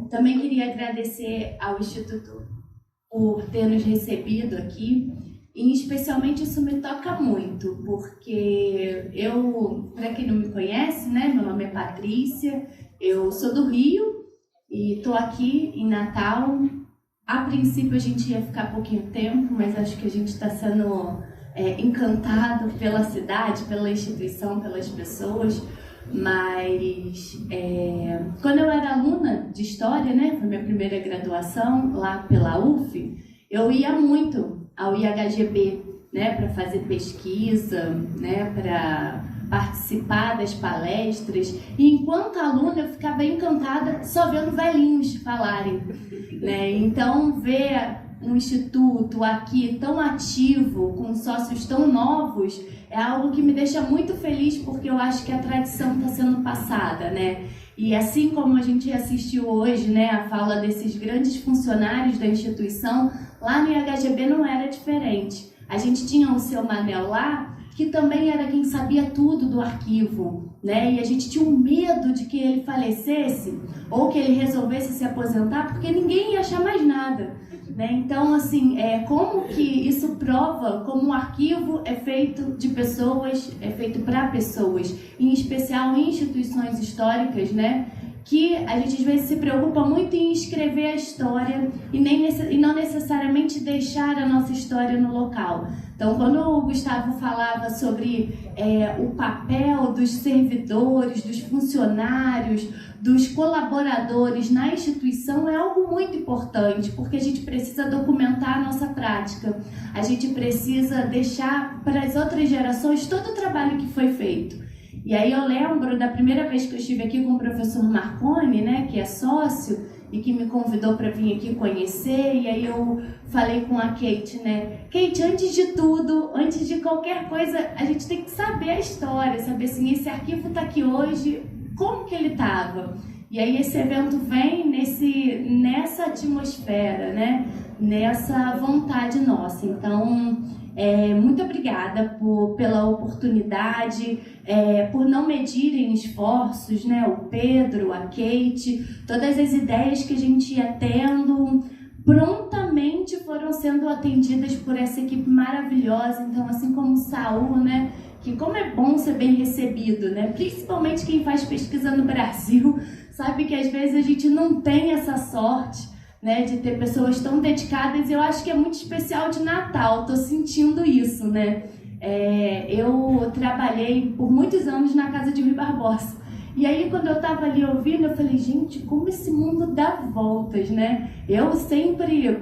Também queria agradecer ao Instituto por ter nos recebido aqui, e especialmente isso me toca muito, porque eu, para quem não me conhece, né, meu nome é Patrícia, eu sou do Rio e estou aqui em Natal. A princípio a gente ia ficar pouquinho tempo, mas acho que a gente está sendo encantado pela cidade, pela instituição, pelas pessoas. Mas quando eu era aluna de História, né, foi minha primeira graduação lá pela UF, eu ia muito ao IHGB, né, para fazer pesquisa, né, para participar das palestras. E enquanto aluna eu ficava encantada só vendo velhinhos falarem, né? Então ver um instituto aqui tão ativo, com sócios tão novos, é algo que me deixa muito feliz, porque eu acho que a tradição está sendo passada, né? E assim como a gente assistiu hoje, né, a fala desses grandes funcionários da instituição, lá no IHGB não era diferente. A gente tinha o seu Manel lá, que também era quem sabia tudo do arquivo, né? E a gente tinha um medo de que ele falecesse ou que ele resolvesse se aposentar, porque ninguém ia achar mais nada, né? Então, assim, como que isso prova como o arquivo é feito de pessoas, é feito para pessoas, em especial em instituições históricas, né? Que a gente às vezes se preocupa muito em escrever a história e não necessariamente deixar a nossa história no local. Então, quando o Gustavo falava sobre o papel dos servidores, dos funcionários, dos colaboradores na instituição, é algo muito importante, porque a gente precisa documentar a nossa prática, a gente precisa deixar para as outras gerações todo o trabalho que foi feito. E aí eu lembro da primeira vez que eu estive aqui com o professor Marconi, né, que é sócio e que me convidou para vir aqui conhecer, e aí eu falei com a Kate, né, Kate, antes de tudo, antes de qualquer coisa, a gente tem que saber a história, saber assim, esse arquivo está aqui hoje, como que ele estava? E aí esse evento vem nessa atmosfera, né, nessa vontade nossa. Então, muito obrigada pela oportunidade, por não medirem esforços, né? O Pedro, a Kate, todas as ideias que a gente ia tendo, prontamente foram sendo atendidas por essa equipe maravilhosa. Então, assim como o Saul, né? Que como é bom ser bem recebido, né? Principalmente quem faz pesquisa no Brasil, sabe que às vezes a gente não tem essa sorte, né, de ter pessoas tão dedicadas. Eu acho que é muito especial de Natal, tô sentindo isso, né? Eu trabalhei por muitos anos na casa de Rui Barbosa. E aí, quando eu estava ali ouvindo, eu falei, gente, como esse mundo dá voltas, né? Eu sempre,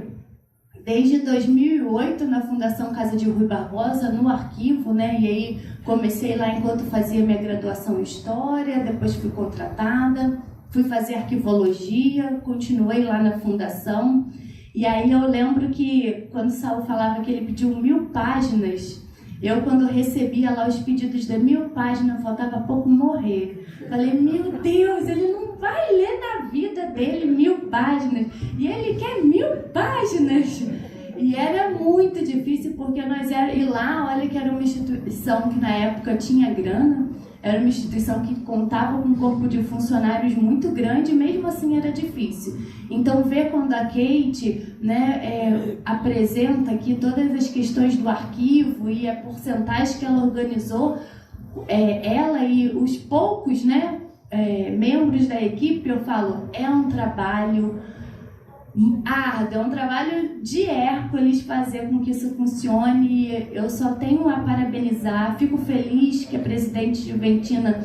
desde 2008, na Fundação Casa de Rui Barbosa, no arquivo, né? E aí, comecei lá enquanto fazia minha graduação em História, depois fui contratada, fui fazer arquivologia, continuei lá na Fundação. E aí eu lembro que, quando o Saul falava que ele pediu 1000 páginas, eu, quando recebia lá os pedidos de 1000 páginas, faltava pouco morrer. Falei, meu Deus, ele não vai ler na vida dele 1000 páginas. E ele quer 1000 páginas. E era muito difícil, porque e lá, olha que era uma instituição que na época tinha grana, era uma instituição que contava com um corpo de funcionários muito grande, mesmo assim era difícil. Então, ver quando a Kate, né, apresenta aqui todas as questões do arquivo e a porcentagem que ela organizou, ela e os poucos, né, membros da equipe, eu falo, é um trabalho árduo, é um trabalho de Hércules fazer com que isso funcione. Eu só tenho a parabenizar, fico feliz que a presidente Juventina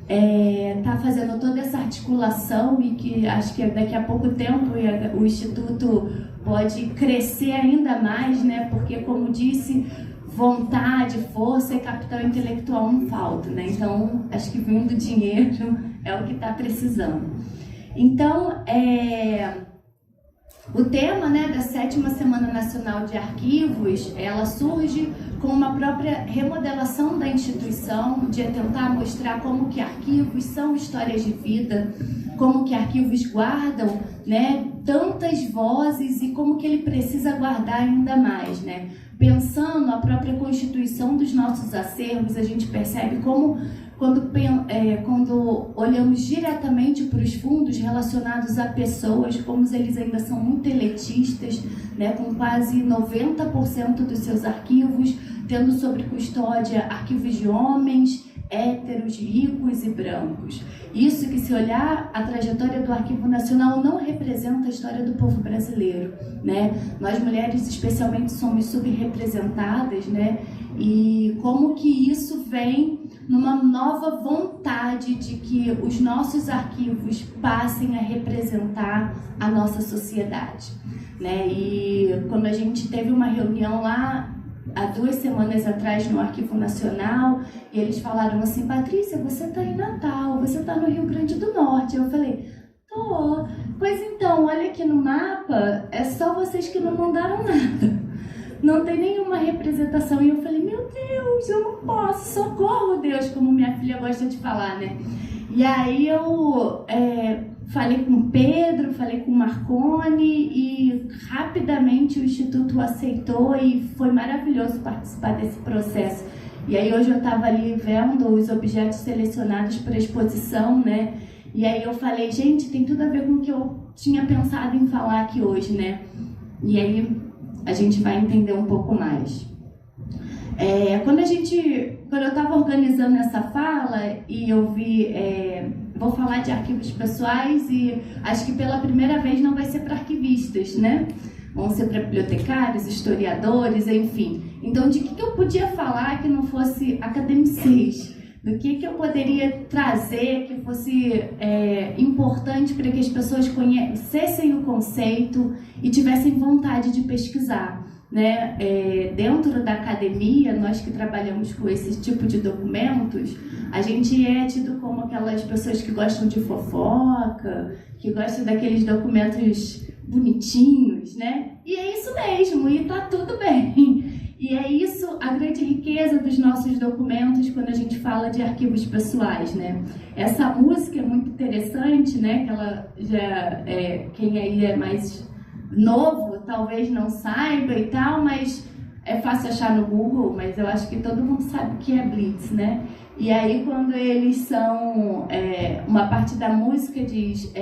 está fazendo toda essa articulação e que acho que daqui a pouco tempo o Instituto pode crescer ainda mais, né? Porque, como disse, vontade, força e capital intelectual não faltam, né? Então, acho que vindo dinheiro é o que está precisando. Então, o tema, né, da 7ª Semana Nacional de Arquivos, ela surge com uma própria remodelação da instituição, de tentar mostrar como que arquivos são histórias de vida, como que arquivos guardam, né, tantas vozes e como que ele precisa guardar ainda mais, né? Pensando a própria constituição dos nossos acervos, a gente percebe como quando olhamos diretamente para os fundos relacionados a pessoas, como eles ainda são muito elitistas, né, com quase 90% dos seus arquivos tendo sob custódia arquivos de homens, héteros, ricos e brancos. Isso que, se olhar a trajetória do Arquivo Nacional, não representa a história do povo brasileiro, né? Nós mulheres especialmente somos subrepresentadas, né? E como que isso vem numa nova vontade de que os nossos arquivos passem a representar a nossa sociedade, né? E quando a gente teve uma reunião lá há 2 semanas atrás no Arquivo Nacional, e eles falaram assim: Patrícia, você está em Natal, você está no Rio Grande do Norte. Eu falei: tô. Pois então, olha aqui no mapa, é só vocês que não mandaram nada. Não tem nenhuma representação. E eu falei: meu Deus, eu não posso, socorro, Deus, como minha filha gosta de falar, né? E aí eu falei com o Pedro, falei com o Marconi, e rapidamente o Instituto aceitou, e foi maravilhoso participar desse processo. E aí hoje eu estava ali vendo os objetos selecionados para a exposição, né? E aí eu falei: gente, tem tudo a ver com o que eu tinha pensado em falar aqui hoje, né? E aí a gente vai entender um pouco mais. Quando eu estava organizando essa fala e eu vi, vou falar de arquivos pessoais, e acho que pela primeira vez não vai ser para arquivistas, né? Vão ser para bibliotecários, historiadores, enfim. Então, de que eu podia falar que não fosse academicês? Do que eu poderia trazer que fosse importante para que as pessoas conhecessem o conceito e tivessem vontade de pesquisar, né? Dentro da academia, nós que trabalhamos com esse tipo de documentos, a gente é tido como aquelas pessoas que gostam de fofoca, que gostam daqueles documentos bonitinhos, né? E é isso mesmo, e tá tudo bem. E é isso a grande riqueza dos nossos documentos quando a gente fala de arquivos pessoais, né? Essa música é muito interessante, né? Que ela já quem aí é mais novo talvez não saiba e tal, mas é fácil achar no Google, mas eu acho que todo mundo sabe o que é Blitz, né? E aí quando eles são, uma parte da música diz,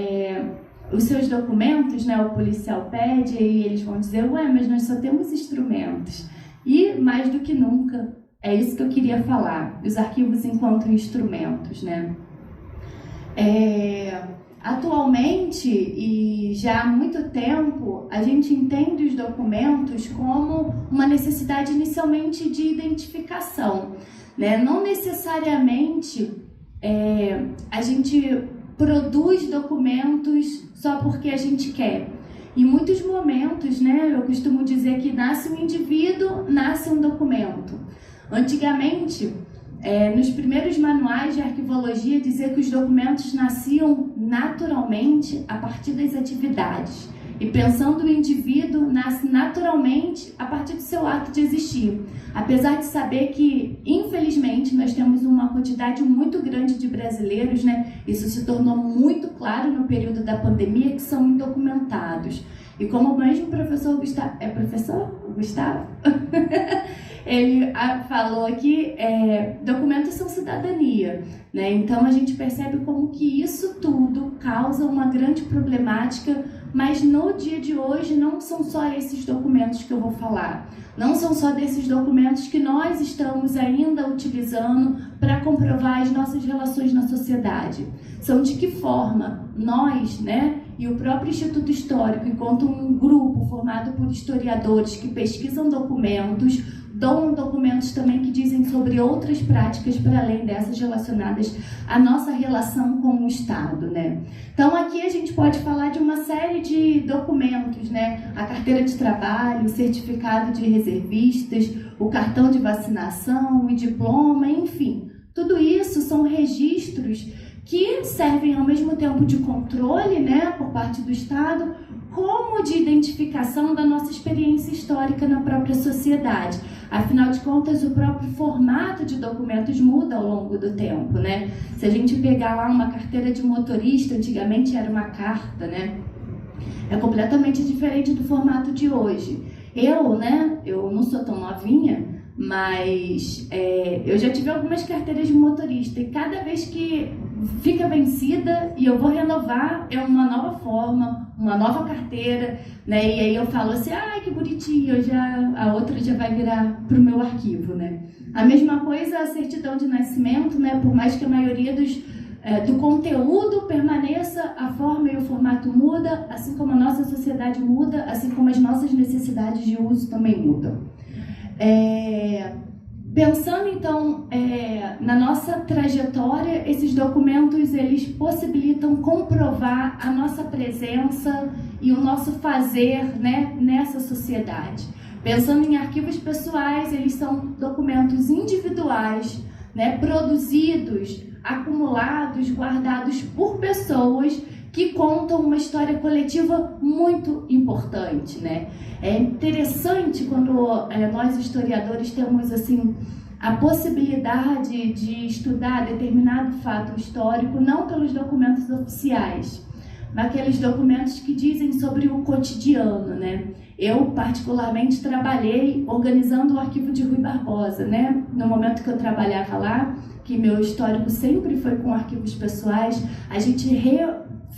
os seus documentos, né, o policial pede, e eles vão dizer: ué, mas nós só temos instrumentos. E mais do que nunca, é isso que eu queria falar, os arquivos enquanto instrumentos, né? Atualmente, e já há muito tempo, a gente entende os documentos como uma necessidade inicialmente de identificação, né? Não necessariamente a gente produz documentos só porque a gente quer. Em muitos momentos, né, eu costumo dizer que nasce um indivíduo, nasce um documento. Antigamente, nos primeiros manuais de arquivologia, dizia que os documentos nasciam naturalmente a partir das atividades. E pensando o indivíduo, nasce naturalmente a partir do seu ato de existir. Apesar de saber que, infelizmente, nós temos uma quantidade muito grande de brasileiros, né? Isso se tornou muito claro no período da pandemia, que são indocumentados. E como o mesmo professor Gustavo... É professor? Gustavo? Ele falou aqui, documentos são cidadania, né? Então a gente percebe como que isso tudo causa uma grande problemática, mas no dia de hoje não são só esses documentos que eu vou falar, não são só desses documentos que nós estamos ainda utilizando para comprovar as nossas relações na sociedade. São de que forma nós, né, e o próprio Instituto Histórico, enquanto um grupo formado por historiadores que pesquisam documentos, dão documentos também que dizem sobre outras práticas para além dessas relacionadas à nossa relação com o Estado, né? Então aqui a gente pode falar de uma série de documentos, né? A carteira de trabalho, o certificado de reservistas, o cartão de vacinação, o diploma, enfim. Tudo isso são registros que servem ao mesmo tempo de controle, né, por parte do Estado, como de identificação da nossa experiência histórica na própria sociedade. Afinal de contas, o próprio formato de documentos muda ao longo do tempo, né? Se a gente pegar lá uma carteira de motorista, antigamente era uma carta, né? É completamente diferente do formato de hoje. Eu não sou tão novinha, Mas eu já tive algumas carteiras de motorista e cada vez que fica vencida e eu vou renovar, é uma nova forma, uma nova carteira, né? E aí eu falo assim, ah, que bonitinho, a outra já vai virar para o meu arquivo, né? A mesma coisa a certidão de nascimento, né? Por mais que a maioria do conteúdo permaneça, a forma e o formato muda, assim como a nossa sociedade muda, assim como as nossas necessidades de uso também mudam. Pensando então na nossa trajetória, esses documentos eles possibilitam comprovar a nossa presença e o nosso fazer, né, nessa sociedade. Pensando em arquivos pessoais, eles são documentos individuais, né, produzidos, acumulados, guardados por pessoas que contam uma história coletiva muito importante, né? É interessante quando nós historiadores temos assim a possibilidade de estudar determinado fato histórico não pelos documentos oficiais, mas aqueles documentos que dizem sobre o cotidiano, né? Eu particularmente trabalhei organizando o arquivo de Ruy Barbosa, né? No momento que eu trabalhava lá, que meu histórico sempre foi com arquivos pessoais, a gente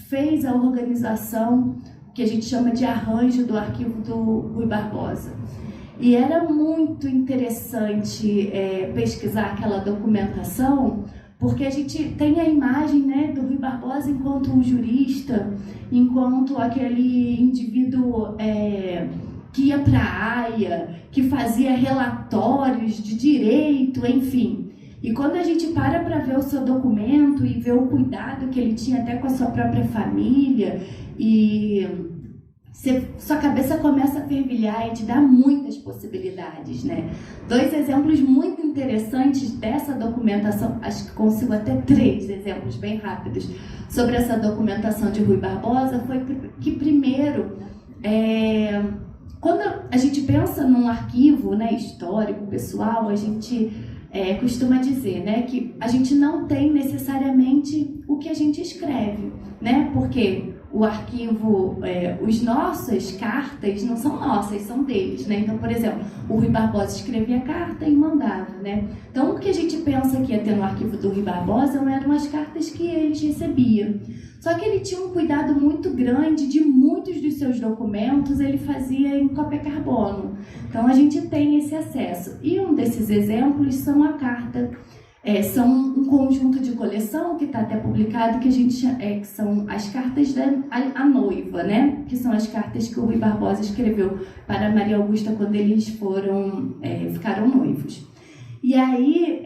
fez a organização que a gente chama de arranjo do arquivo do Ruy Barbosa. E era muito interessante pesquisar aquela documentação, porque a gente tem a imagem, né, do Ruy Barbosa enquanto um jurista, enquanto aquele indivíduo que ia para a AIA, que fazia relatórios de direito, enfim. E quando a gente para ver o seu documento e ver o cuidado que ele tinha até com a sua própria família, e sua cabeça começa a fervilhar e te dá muitas possibilidades, né? 2 exemplos muito interessantes dessa documentação, acho que consigo até 3 exemplos bem rápidos sobre essa documentação de Ruy Barbosa, foi que primeiro, quando a gente pensa num arquivo, né, histórico, pessoal, a gente costuma dizer, né, que a gente não tem necessariamente o que a gente escreve, né, porque o arquivo, as nossas cartas não são nossas, são deles, né? Então, por exemplo, o Ruy Barbosa escrevia a carta e mandava, né? Então, o que a gente pensa que ia ter no arquivo do Ruy Barbosa eram as cartas que eles recebiam. Só que ele tinha um cuidado muito grande de muitos dos seus documentos, ele fazia em cópia carbono. Então, a gente tem esse acesso. E um desses exemplos são a carta. São um conjunto de coleção que está até publicado, que a gente que são as cartas da a noiva, né? Que são as cartas que o Ruy Barbosa escreveu para Maria Augusta quando eles ficaram noivos. E aí,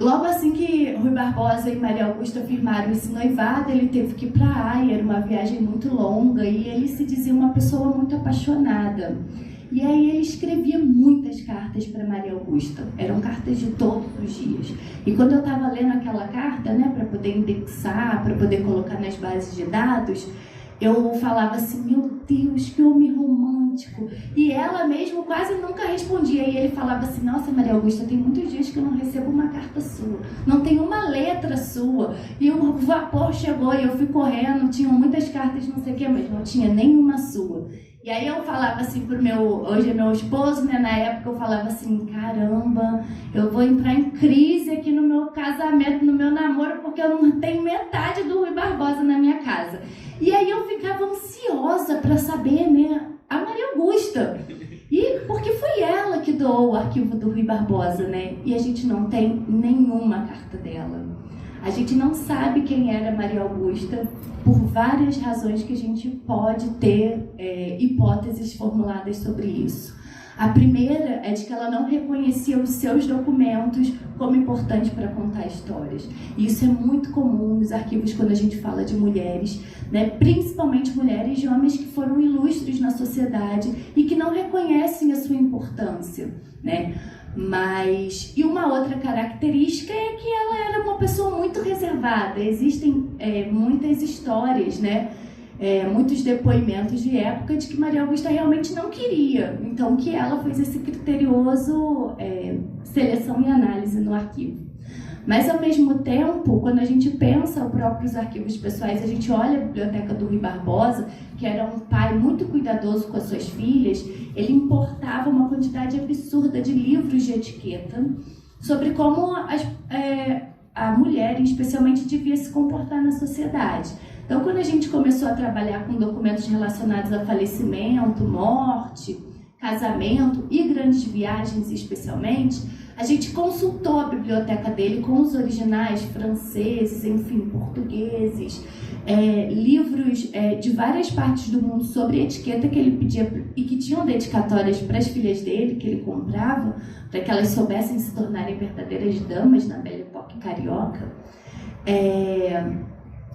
logo assim que Ruy Barbosa e Maria Augusta firmaram esse noivado, ele teve que ir para a AIA, era uma viagem muito longa, e ele se dizia uma pessoa muito apaixonada. E aí ele escrevia muitas cartas para Maria Augusta, eram cartas de todos os dias. E quando eu estava lendo aquela carta, né, para poder indexar, para poder colocar nas bases de dados, eu falava assim, meu Deus, que homem romântico. E ela mesmo quase nunca respondia. E ele falava assim, nossa, Maria Augusta, tem muitos dias que eu não recebo uma carta sua, não tem uma letra sua. E o vapor chegou e eu fui correndo, tinham muitas cartas, não sei o que, mas não tinha nenhuma sua. E aí eu falava assim pro hoje é meu esposo, né, na época eu falava assim, caramba, eu vou entrar em crise aqui no meu casamento, no meu namoro, porque eu não tenho metade do Ruy Barbosa na minha casa. E aí eu ficava ansiosa para saber, né, a Maria Augusta. E porque foi ela que doou o arquivo do Ruy Barbosa, né, e a gente não tem nenhuma carta dela. A gente não sabe quem era Maria Augusta por várias razões que a gente pode ter hipóteses formuladas sobre isso. A primeira é de que ela não reconhecia os seus documentos como importantes para contar histórias. E isso é muito comum nos arquivos quando a gente fala de mulheres, né? Principalmente mulheres e homens que foram ilustres na sociedade e que não reconhecem a sua importância, né? E uma outra característica é que ela era uma pessoa muito reservada. Existem muitas histórias, né? Muitos depoimentos de época de que Maria Augusta realmente não queria. Então, que ela fez esse criterioso seleção e análise no arquivo. Mas, ao mesmo tempo, quando a gente pensa os próprios arquivos pessoais, a gente olha a biblioteca do Rui Barbosa, que era um pai muito cuidadoso com as suas filhas, ele importava uma quantidade absurda de livros de etiqueta sobre como a mulher, especialmente, devia se comportar na sociedade. Então, quando a gente começou a trabalhar com documentos relacionados a falecimento, morte, casamento e grandes viagens, especialmente, a gente consultou a biblioteca dele com os originais franceses, enfim, portugueses, livros de várias partes do mundo sobre etiqueta que ele pedia e que tinham dedicatórias para as filhas dele, que ele comprava, para que elas soubessem se tornarem verdadeiras damas na Belle Époque carioca.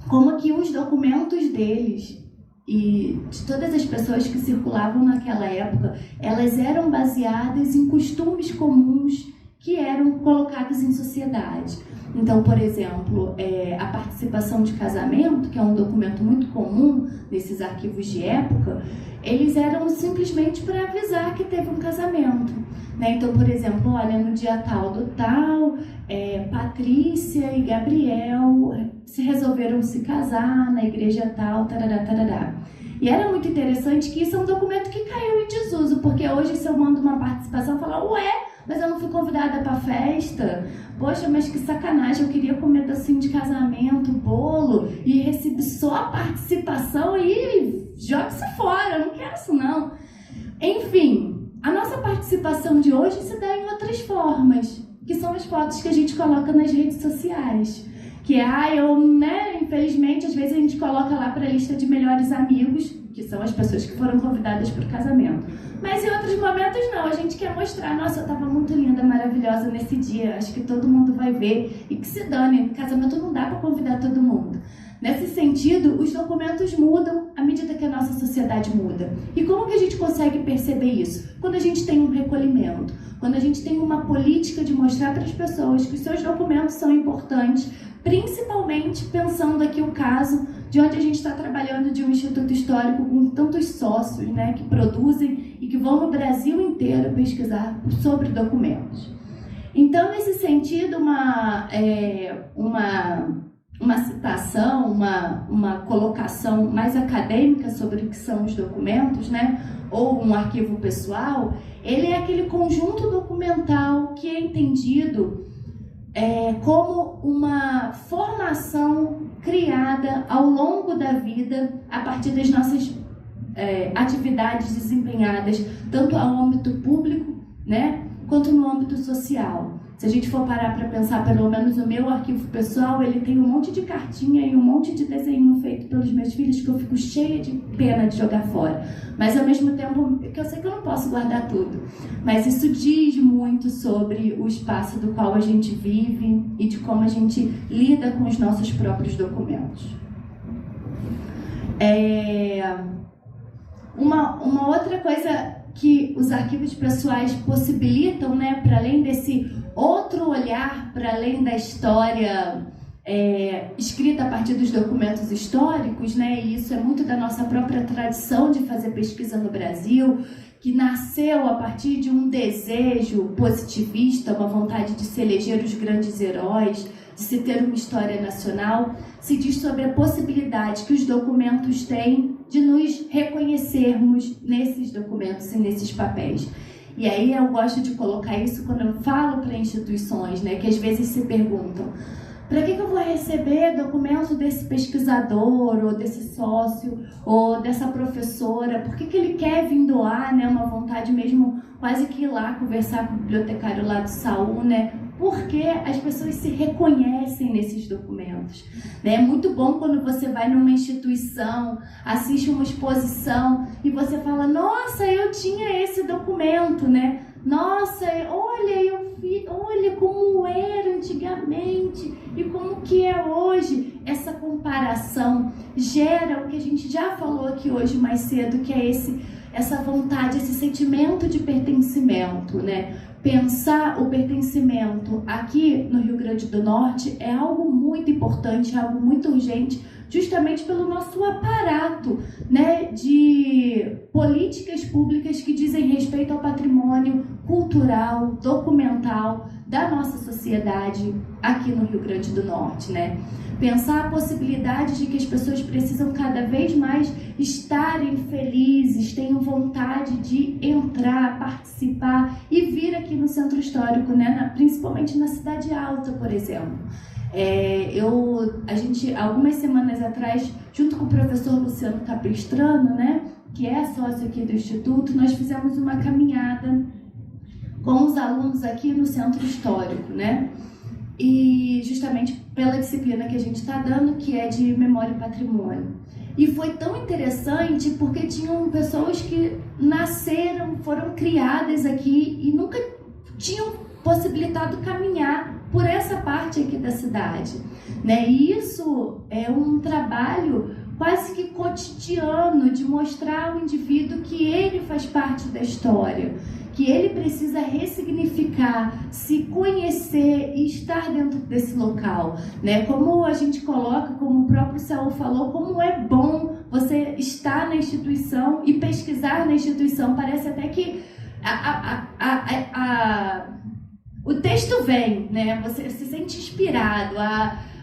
Como que os documentos deles e de todas as pessoas que circulavam naquela época, elas eram baseadas em costumes comuns que eram colocados em sociedade. Então, por exemplo, a participação de casamento, que é um documento muito comum nesses arquivos de época, eles eram simplesmente para avisar que teve um casamento, né? Então, por exemplo, olha, no dia tal do tal, Patrícia e Gabriel resolveram se casar na igreja tal, tarará, tarará. E era muito interessante que isso é um documento que caiu em desuso, porque hoje se eu mando uma participação, eu falo, ué, mas eu não fui convidada para a festa. Poxa, mas que sacanagem, eu queria comer docinho de casamento, bolo, e recebi só a participação e joga-se fora, eu não quero isso não. Enfim, a nossa participação de hoje se dá em outras formas, que são as fotos que a gente coloca nas redes sociais. Que infelizmente, às vezes a gente coloca lá para a lista de melhores amigos, que são as pessoas que foram convidadas para o casamento. Mas em outros momentos não, a gente quer mostrar, nossa, eu estava muito linda, maravilhosa nesse dia, acho que todo mundo vai ver, e que se dane, no casamento não dá para convidar todo mundo. Nesse sentido, os documentos mudam à medida que a nossa sociedade muda. E como que a gente consegue perceber isso? Quando a gente tem um recolhimento, quando a gente tem uma política de mostrar para as pessoas que os seus documentos são importantes, principalmente pensando aqui o caso de onde a gente está trabalhando, de um instituto histórico com tantos sócios, né, que produzem e que vão no Brasil inteiro pesquisar sobre documentos. Então, nesse sentido, uma citação, uma colocação mais acadêmica sobre o que são os documentos, né, ou um arquivo pessoal, ele é aquele conjunto documental que é entendido como uma formação criada ao longo da vida a partir das nossas atividades desempenhadas, tanto ao âmbito público, né, quanto no âmbito social. Se a gente for parar para pensar, pelo menos o meu arquivo pessoal, ele tem um monte de cartinha e um monte de desenho feito pelos meus filhos que eu fico cheia de pena de jogar fora. Mas, ao mesmo tempo, que eu sei que eu não posso guardar tudo. Mas isso diz muito sobre o espaço do qual a gente vive e de como a gente lida com os nossos próprios documentos. Uma outra coisa que os arquivos pessoais possibilitam, né, para além desse outro olhar, para além da história escrita a partir dos documentos históricos, né, e isso é muito da nossa própria tradição de fazer pesquisa no Brasil, que nasceu a partir de um desejo positivista, uma vontade de se eleger os grandes heróis, de se ter uma história nacional, se diz sobre a possibilidade que os documentos têm de nos reconhecermos nesses documentos e nesses papéis. E aí eu gosto de colocar isso quando eu falo para instituições, né, que às vezes se perguntam: para que eu vou receber documento desse pesquisador, ou desse sócio, ou dessa professora? Por que ele quer vir doar, né, uma vontade mesmo quase que ir lá conversar com o bibliotecário lá do Saúl, né? Porque as pessoas se reconhecem nesses documentos. Né? É muito bom quando você vai numa instituição, assiste uma exposição e você fala: nossa, eu tinha esse documento, né? Nossa, olha como era antigamente e como que é hoje. Essa comparação gera o que a gente já falou aqui hoje mais cedo, que é essa vontade, esse sentimento de pertencimento, né? Pensar o pertencimento aqui no Rio Grande do Norte é algo muito importante, é algo muito urgente, justamente pelo nosso aparato, né, de políticas públicas que dizem respeito ao patrimônio cultural, documental da nossa sociedade aqui no Rio Grande do Norte, né? Pensar a possibilidade de que as pessoas precisam cada vez mais estarem felizes, tenham vontade de entrar, participar e vir aqui no Centro Histórico, né? Principalmente na Cidade Alta, por exemplo. A gente, algumas semanas atrás, junto com o professor Luciano Capistrano, né, que é sócio aqui do Instituto, nós fizemos uma caminhada com os alunos aqui no Centro Histórico, né? E justamente pela disciplina que a gente está dando, que é de Memória e Patrimônio. E foi tão interessante porque tinham pessoas que nasceram, foram criadas aqui e nunca tinham possibilitado caminhar por essa parte aqui da cidade, né? E isso é um trabalho quase que cotidiano de mostrar ao indivíduo que ele faz parte da história, que ele precisa ressignificar, se conhecer e estar dentro desse local, né? Como a gente coloca, como o próprio Saul falou, como é bom você estar na instituição e pesquisar na instituição. Parece até que o texto vem, né? Você se sente inspirado,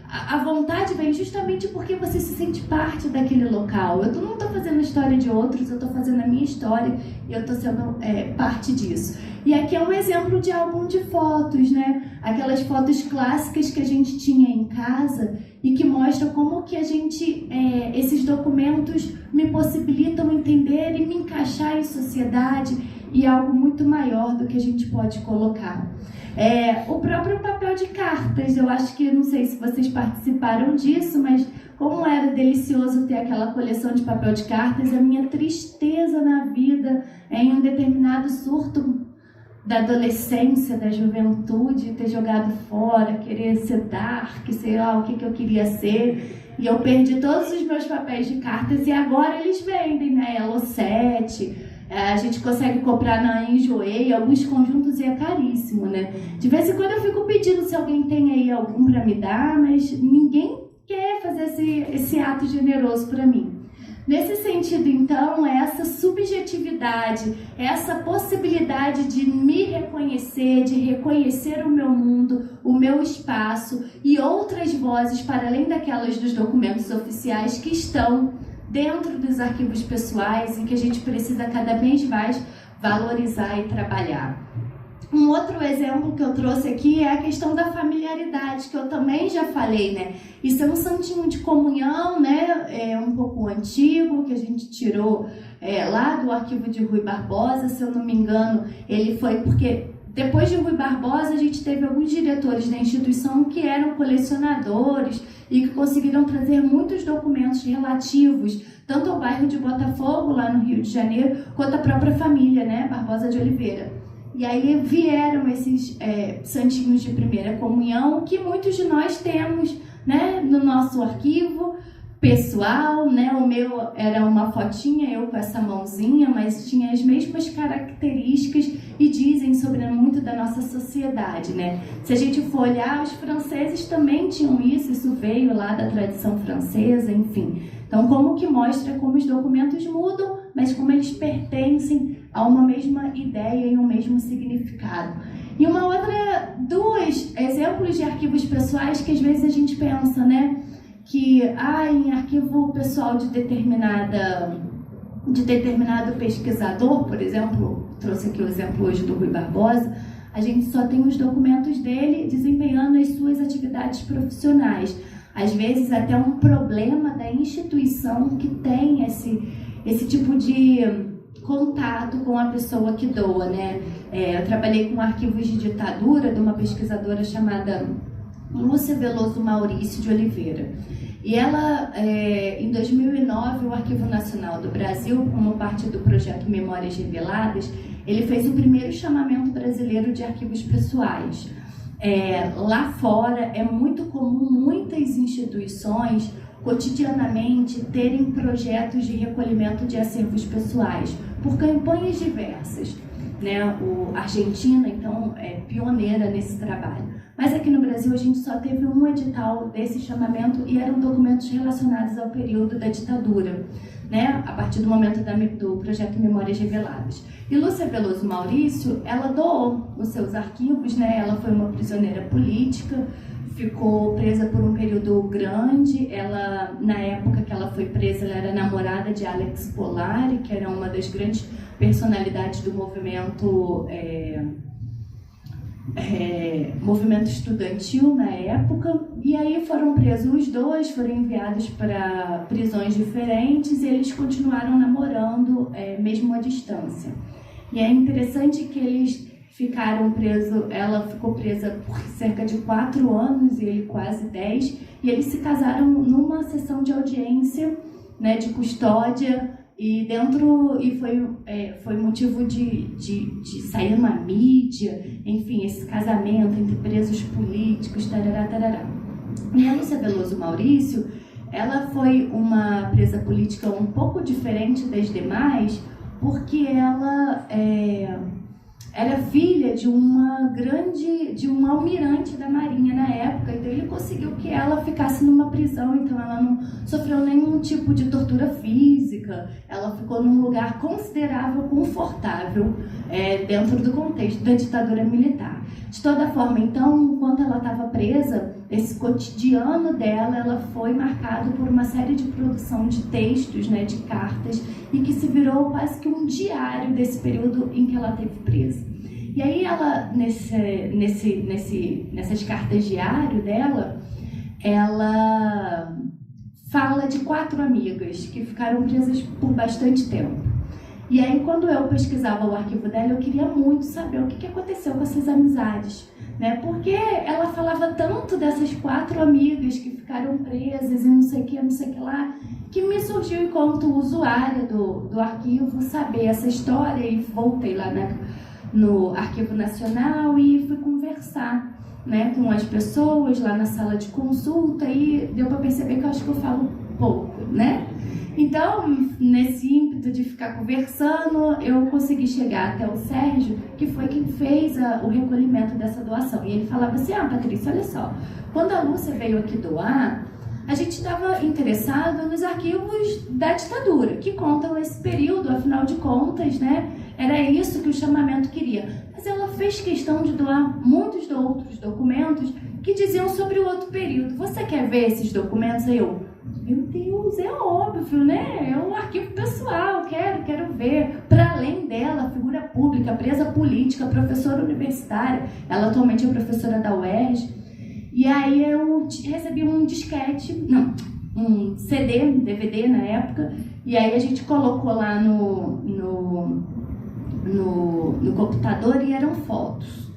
a vontade vem justamente porque você se sente parte daquele local. Eu não estou fazendo a história de outros, eu estou fazendo a minha história e eu estou sendo parte disso. E aqui é um exemplo de álbum de fotos, né? Aquelas fotos clássicas que a gente tinha em casa e que mostram como que a gente, esses documentos me possibilitam entender e me encaixar em sociedade e algo muito maior do que a gente pode colocar. O próprio papel de cartas, eu acho que, não sei se vocês participaram disso, mas como era delicioso ter aquela coleção de papel de cartas, a minha tristeza na vida em um determinado surto da adolescência, da juventude, ter jogado fora, querer ser dark, sei lá o que eu queria ser, e eu perdi todos os meus papéis de cartas e agora eles vendem, né? Elo7, a gente consegue comprar na Enjoei, alguns conjuntos e é caríssimo, né? De vez em quando eu fico pedindo se alguém tem aí algum para me dar, mas ninguém quer fazer esse ato generoso para mim. Nesse sentido, então, essa subjetividade, essa possibilidade de me reconhecer, de reconhecer o meu mundo, o meu espaço e outras vozes para além daquelas dos documentos oficiais que estão dentro dos arquivos pessoais e que a gente precisa cada vez mais valorizar e trabalhar. Um outro exemplo que eu trouxe aqui é a questão da familiaridade, que eu também já falei, né? Isso é um santinho de comunhão, né? É um pouco antigo, que a gente tirou lá do arquivo de Rui Barbosa, se eu não me engano, ele foi porque depois de Rui Barbosa a gente teve alguns diretores da instituição que eram colecionadores e que conseguiram trazer muitos documentos relativos tanto ao bairro de Botafogo, lá no Rio de Janeiro, quanto à própria família, né? Barbosa de Oliveira. E aí vieram esses santinhos de primeira comunhão que muitos de nós temos, né, no nosso arquivo pessoal, né? O meu era uma fotinha, eu com essa mãozinha, mas tinha as mesmas características e dizem sobre muito da nossa sociedade, né? Se a gente for olhar, os franceses também tinham isso veio lá da tradição francesa, enfim. Então, como que mostra como os documentos mudam, mas como eles pertencem a uma mesma ideia e um mesmo significado. E uma outra, dois exemplos de arquivos pessoais que às vezes a gente pensa, né? Que em arquivo pessoal de determinado pesquisador, por exemplo, trouxe aqui o exemplo hoje do Rui Barbosa, a gente só tem os documentos dele desempenhando as suas atividades profissionais. Às vezes até um problema da instituição que tem esse tipo de contato com a pessoa que doa, né? Eu trabalhei com arquivos de ditadura de uma pesquisadora chamada Lúcia Veloso Maurício de Oliveira. E ela, em 2009, o Arquivo Nacional do Brasil, como parte do projeto Memórias Reveladas, ele fez o primeiro chamamento brasileiro de arquivos pessoais. Lá fora é muito comum muitas instituições cotidianamente terem projetos de recolhimento de acervos pessoais por campanhas diversas, né? A Argentina, então, é pioneira nesse trabalho. Mas aqui no Brasil a gente só teve um edital desse chamamento e eram documentos relacionados ao período da ditadura, né? A partir do momento do projeto Memórias Reveladas. E Lúcia Veloso Maurício, ela doou os seus arquivos, né? Ela foi uma prisioneira política, ficou presa por um período grande. Ela, na época que ela foi presa, ela era namorada de Alex Polari, que era uma das grandes personalidades do movimento movimento estudantil na época. E aí foram presos os dois, foram enviados para prisões diferentes e eles continuaram namorando, mesmo à distância. E é interessante que eles ficaram presos, ela ficou presa por cerca de 4 anos e ele quase 10, e eles se casaram numa sessão de audiência, né, de custódia, e foi motivo de sair na mídia, enfim, esse casamento entre presos políticos, tarará, tarará. E a Lúcia Veloso Maurício, ela foi uma presa política um pouco diferente das demais, porque ela era filha de um almirante da Marinha na época, então ele conseguiu que ela ficasse numa prisão, então ela não sofreu nenhum tipo de tortura física, ela ficou num lugar considerável, confortável, dentro do contexto da ditadura militar. De toda forma, então, enquanto ela estava presa, esse cotidiano dela, ela foi marcado por uma série de produção de textos, né, de cartas, e que se virou quase que um diário desse período em que ela esteve presa. E aí ela, nessas cartas diário dela, ela fala de 4 amigas que ficaram presas por bastante tempo. E aí, quando eu pesquisava o arquivo dela, eu queria muito saber o que aconteceu com essas amizades, né? Porque ela falava tanto dessas 4 amigas que ficaram presas e não sei o que lá, que me surgiu, enquanto usuária do arquivo, saber essa história, e voltei lá no Arquivo Nacional e fui conversar, né, com as pessoas lá na sala de consulta, e deu para perceber que eu acho que eu falo pouco, né? Então, nesse ímpeto de ficar conversando, eu consegui chegar até o Sérgio, que foi quem fez o recolhimento dessa doação. E ele falava assim: Patrícia, olha só, quando a Lúcia veio aqui doar, a gente estava interessado nos arquivos da ditadura, que contam esse período, afinal de contas, né? Era isso que o chamamento queria. Mas ela fez questão de doar muitos outros documentos que diziam sobre o outro período. Você quer ver esses documentos? Aí eu, meu Deus, é óbvio, né? É um arquivo pessoal, quero ver. Para além dela, figura pública, presa política, professora universitária, ela atualmente é professora da UERJ. E aí eu recebi um CD, DVD na época, e aí a gente colocou lá no computador e eram fotos.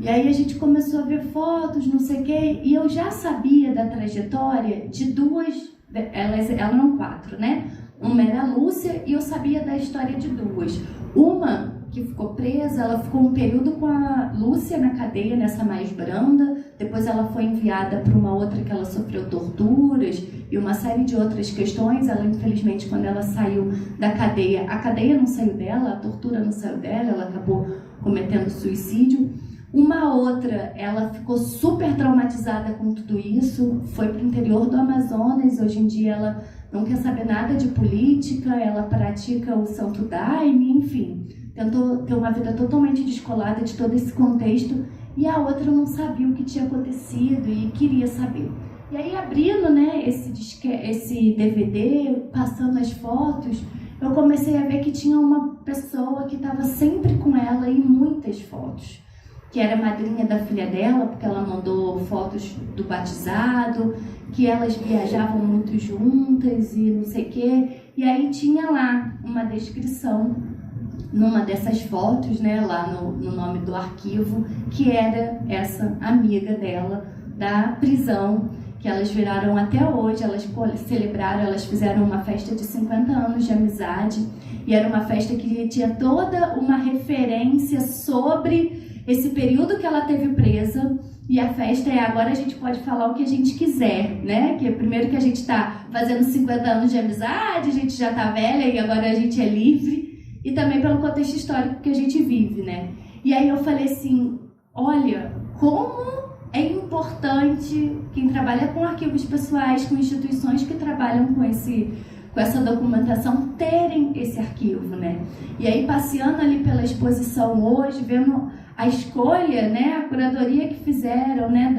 E aí a gente começou a ver fotos, não sei o quê, e eu já sabia da trajetória de 2, elas eram 4, né? Uma era a Lúcia, e eu sabia da história de 2. Uma que ficou presa, ela ficou um período com a Lúcia na cadeia, nessa mais branda, depois ela foi enviada para uma outra que ela sofreu torturas e uma série de outras questões. Ela, infelizmente, quando ela saiu da cadeia, a cadeia não saiu dela, a tortura não saiu dela, ela acabou cometendo suicídio. Uma outra, ela ficou super traumatizada com tudo isso, foi para o interior do Amazonas, hoje em dia ela não quer saber nada de política, ela pratica o Santo Daime, enfim, tentou ter uma vida totalmente descolada de todo esse contexto, e a outra não sabia o que tinha acontecido e queria saber. E aí, abrindo, né, esse DVD, passando as fotos, eu comecei a ver que tinha uma pessoa que estava sempre com ela em muitas fotos, que era madrinha da filha dela, porque ela mandou fotos do batizado, que elas viajavam muito juntas e não sei o quê. E aí tinha lá uma descrição, numa dessas fotos, né, lá no nome do arquivo, que era essa amiga dela da prisão, que elas viraram até hoje, elas celebraram, elas fizeram uma festa de 50 anos de amizade, e era uma festa que tinha toda uma referência sobre esse período que ela teve presa. E a festa agora a gente pode falar o que a gente quiser, né? Que primeiro que a gente está fazendo 50 anos de amizade, a gente já está velha e agora a gente é livre, e também pelo contexto histórico que a gente vive, né? E aí eu falei assim, olha, como é importante quem trabalha com arquivos pessoais, com instituições que trabalham com com essa documentação, terem esse arquivo, né? E aí, passeando ali pela exposição hoje, vendo a escolha, né, a curadoria que fizeram, né,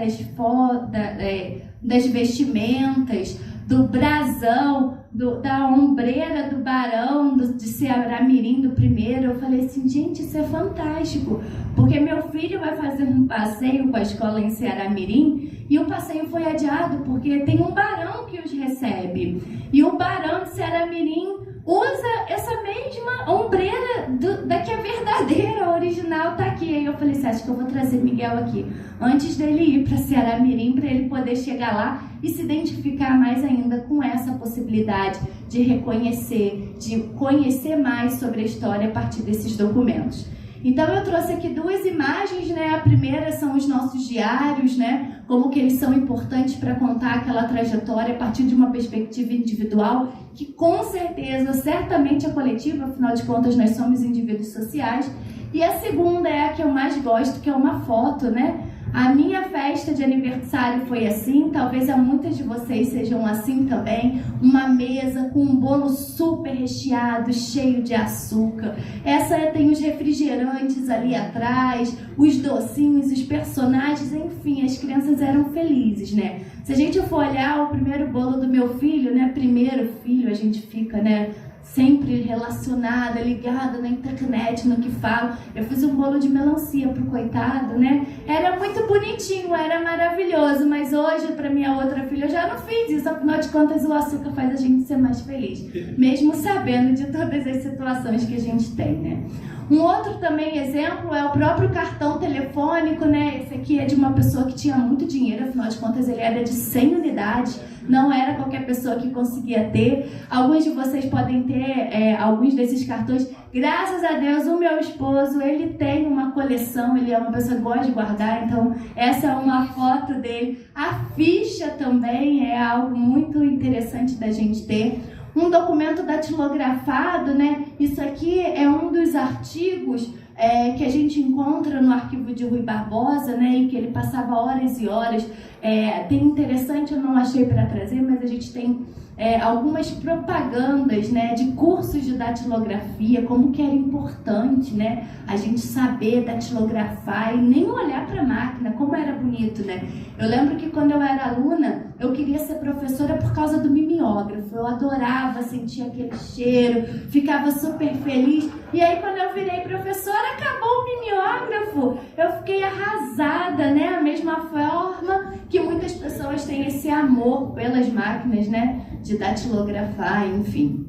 das vestimentas, do brasão, da ombreira do barão de Ceará-Mirim, do primeiro, eu falei assim, gente, isso é fantástico, porque meu filho vai fazer um passeio com a escola em Ceará-Mirim e o passeio foi adiado porque tem um barão que os recebe, e o barão de Ceará-Mirim usa essa mesma ombreira da que é verdadeira, a original tá aqui. Aí eu falei assim, acho que eu vou trazer Miguel aqui antes dele ir para Ceará-Mirim, para ele poder chegar lá e se identificar mais ainda com essa possibilidade de reconhecer, de conhecer mais sobre a história a partir desses documentos. Então eu trouxe aqui duas imagens, né? A primeira são os nossos diários, né? Como que eles são importantes para contar aquela trajetória a partir de uma perspectiva individual, que com certeza, certamente é coletiva, afinal de contas nós somos indivíduos sociais. E a segunda é a que eu mais gosto, que é uma foto, né? A minha festa de aniversário foi assim, talvez a muitas de vocês sejam assim também, uma mesa com um bolo super recheado, cheio de açúcar. Essa tem os refrigerantes ali atrás, os docinhos, os personagens, enfim, as crianças eram felizes, né? Se a gente for olhar o primeiro bolo do meu filho, né? Primeiro filho, a gente fica, né? Sempre relacionada, ligada na internet, no que falo. Eu fiz um bolo de melancia pro coitado, né? Era muito bonitinho, era maravilhoso, mas hoje, para minha outra filha, eu já não fiz isso. Afinal de contas, o açúcar faz a gente ser mais feliz, mesmo sabendo de todas as situações que a gente tem, né? Um outro também exemplo é o próprio cartão telefônico, né? Esse aqui é de uma pessoa que tinha muito dinheiro, afinal de contas ele era de 100 unidades, não era qualquer pessoa que conseguia ter. Alguns de vocês podem ter alguns desses cartões. Graças a Deus, o meu esposo, ele tem uma coleção, ele é uma pessoa que gosta de guardar, então essa é uma foto dele. A ficha também é algo muito interessante da gente ter. Um documento datilografado, né? Isso aqui é um dos artigos que a gente encontra no arquivo de Rui Barbosa, né? E que ele passava horas e horas. Tem interessante, eu não achei para trazer, mas a gente tem algumas propagandas, né, de cursos de datilografia, como que era importante, né, a gente saber datilografar e nem olhar para a máquina, como era bonito, né? Eu lembro que quando eu era aluna, eu queria ser professora por causa do mimeógrafo, eu adorava sentir aquele cheiro, ficava super feliz, e aí quando eu virei professora, acabou o mimeógrafo, eu fiquei arrasada, né, a mesma forma que muitas pessoas têm esse amor pelas máquinas, né, de datilografar, enfim.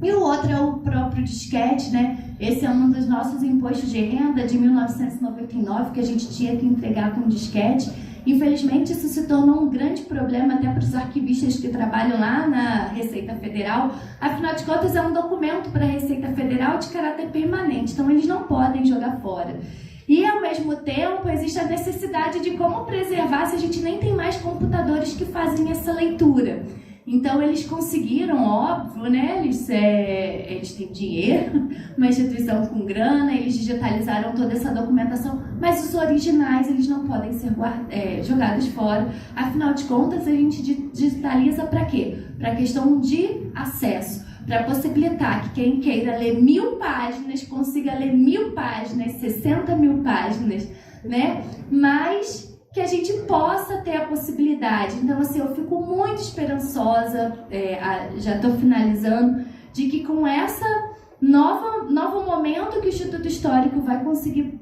E o outro é o próprio disquete, né? Esse é um dos nossos impostos de renda de 1999 que a gente tinha que entregar com disquete. Infelizmente, isso se tornou um grande problema até para os arquivistas que trabalham lá na Receita Federal. Afinal de contas, é um documento para a Receita Federal de caráter permanente, então eles não podem jogar fora. E, ao mesmo tempo, existe a necessidade de como preservar se a gente nem tem mais computadores que fazem essa leitura. Então, eles conseguiram, óbvio, né? Eles têm dinheiro, uma instituição com grana, eles digitalizaram toda essa documentação, mas os originais, eles não podem ser jogados fora. Afinal de contas, a gente digitaliza para quê? Para a questão de acesso, para possibilitar que quem queira ler 1000 páginas, consiga ler 1000 páginas, 60.000 páginas, né? Mas que a gente possa ter a possibilidade. Então, assim, eu fico muito esperançosa, já estou finalizando, de que com essa novo momento que o Instituto Histórico vai conseguir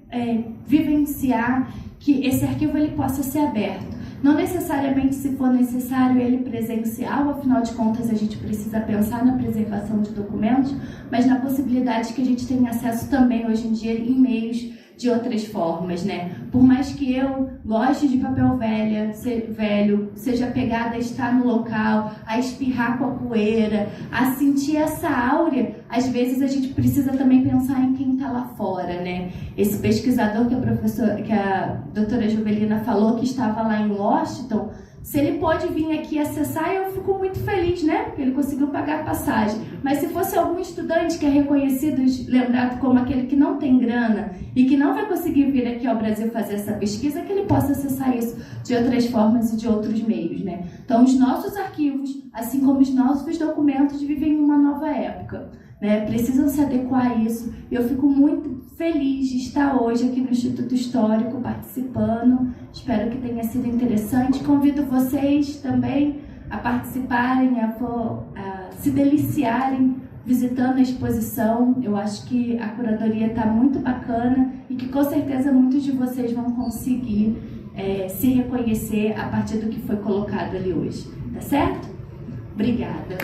vivenciar, que esse arquivo ele possa ser aberto. Não necessariamente, se for necessário, ele presencial, afinal de contas a gente precisa pensar na preservação de documentos, mas na possibilidade que a gente tenha acesso também hoje em dia em meios de outras formas, né? Por mais que eu goste de papel velho, seja pegada a estar no local, a espirrar com a poeira, a sentir essa áurea, às vezes a gente precisa também pensar em quem está lá fora, né? Esse pesquisador que a doutora Jovelina falou, que estava lá em Washington, se ele pode vir aqui acessar, eu fico muito feliz, né? Porque ele conseguiu pagar a passagem. Mas se fosse algum estudante que é reconhecido, lembrado como aquele que não tem grana e que não vai conseguir vir aqui ao Brasil fazer essa pesquisa, que ele possa acessar isso de outras formas e de outros meios, né? Então, os nossos arquivos, assim como os nossos documentos, vivem uma nova época, né? Precisam se adequar a isso. Eu fico muito feliz de estar hoje aqui no Instituto Histórico participando. Espero que tenha sido interessante. Convido vocês também a participarem, a se deliciarem visitando a exposição. Eu acho que a curadoria está muito bacana e que com certeza muitos de vocês vão conseguir se reconhecer a partir do que foi colocado ali hoje. Tá certo? Obrigada.